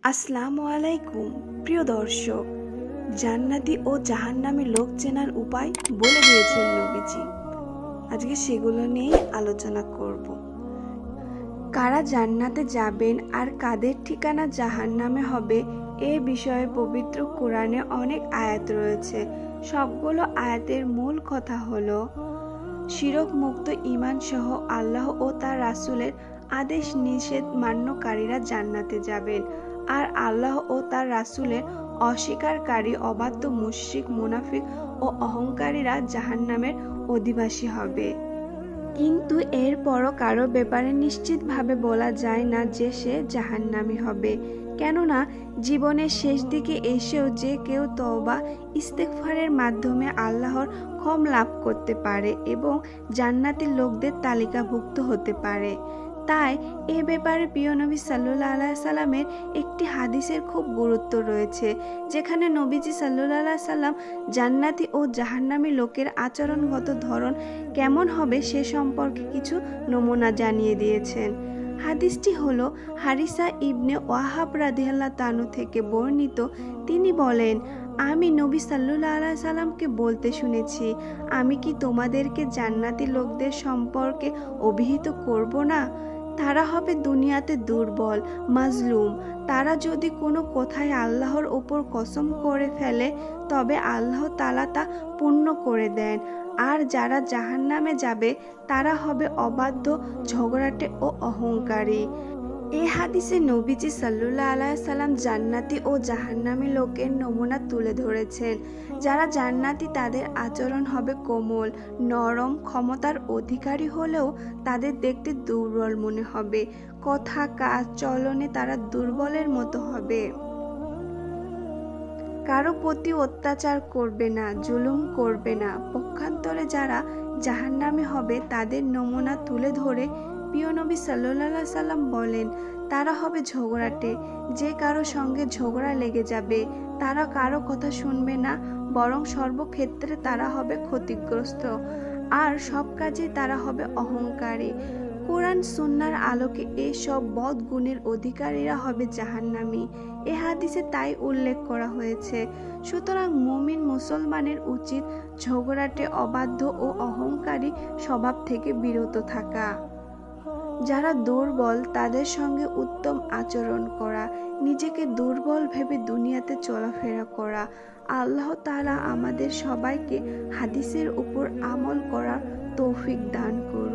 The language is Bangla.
আসসালামু আলাইকুম প্রিয় দর্শক, জান্নাতি ও জাহান্নামী লোক চেনার উপায় বলে দিয়েছেন নবীজি। আজকে সেগুলো নিয়ে আলোচনা করব। কারা জান্নাতে যাবেন আর কাদের ঠিকানা জাহান্নামে হবে এ বিষয়ে পবিত্র কোরআনে অনেক আয়াত রয়েছে। সবগুলো আয়াতের মূল কথা হলো শিরক মুক্ত ঈমান সহ আল্লাহ ও তার রাসূলের আদেশ নিষেধ মান্যকারীরা জান্নাতে যাবেন, আর আল্লাহ ও তার রাসূলের অস্বীকারী অবাধ্য মুশরিক মুনাফিক ও অহংকারীরা জাহান্নামের অধিবাসী হবে। কিন্তু এরপরও কারো ব্যাপারে নিশ্চিতভাবে বলা যায় না যে সে জাহান্নামী হবে, কেননা জীবনের শেষ দিকে এসেও যে কেউ তওবা ইস্তেগফারের মাধ্যমে আল্লাহর ক্ষমা লাভ করতে পারে এবং জান্নাতি লোকদের তালিকাভুক্ত হতে পারে। তাই এ ব্যাপারে প্রিয় নবী সাল্লাল্লাহু আলাইহি সাল্লামের একটি হাদিসের খুব গুরুত্ব রয়েছে, যেখানে নবীজি সাল্লাল্লাহু আলাইহি সাল্লাম জান্নাতি ও জাহান্নামী লোকের আচরণগত ধরন কেমন হবে সে সম্পর্কে কিছু নমুনা জানিয়ে দিয়েছেন। হাদিসটি হলো হারিসা ইবনে ওয়াহাব রাদিয়াল্লাহু তাআলা থেকে বর্ণিত। তিনি বলেন, আমি নবী সাল্লাল্লাহু আলাইহি সাল্লামকে বলতে শুনেছি, আমি কি তোমাদেরকে জান্নাতি লোকদের সম্পর্কে অভিহিত করব না? তারা হবে দুনিয়াতে দুর্বল, মাজলুম। তারা যদি কোনো কথায় আল্লাহর ওপর কসম করে ফেলে তবে আল্লাহ তাআলা তা পূর্ণ করে দেন। আর যারা জাহান্নামে যাবে তারা হবে অবাধ্য, ঝগড়াটে ও অহংকারী। এই হাদিসে নবীজি সাল্লাল্লাহু আলাইহি সাল্লাম জান্নাতি ও জাহান্নামী লোকের নমুনা তুলে ধরেছেন। যারা জান্নাতি তাদের আচরণ হবে কোমল, নরম, ক্ষমতার অধিকারী হলেও তাদের দেখতে দুর্বল মনে হবে। কথা, কাজ, চলনে তারা দুর্বলের মতো হবে। কারো প্রতি অত্যাচার করবে না, জুলুম করবে না। পক্ষান্তরে যারা জাহান্নামী হবে তাদের নমুনা তুলে ধরে প্রিয় নবী সাল্লাল্লাহু আলাইহি সাল্লাম বলেন, তারা হবে ঝগড়াটে। যে কারো সঙ্গে ঝগড়া লেগে যাবে, তারা কারো কথা শুনবে না, বরং সর্বক্ষেত্রে তারা হবে ক্ষতিগ্রস্ত, আর সব কাজে তারা হবে অহংকারী। কোরআন সুন্নাহর আলোকে এই সব বদ গুণের অধিকারীরা হবে জাহান্নামী। এ হাদিসে তাই উল্লেখ করা হয়েছে। সুতরাং মুমিন মুসলমানের উচিত ঝগড়াটে, অবাধ্য ও অহংকারী স্বভাব থেকে বিরত থাকা। যারা দুর্বল তাদের সঙ্গে উত্তম আচরণ করা, নিজেকে দুর্বল ভেবে দুনিয়াতে চলাফেরা করা। আল্লাহ তাআলা আমাদের সবাইকে হাদিসের উপর আমল করার তৌফিক দান করুন।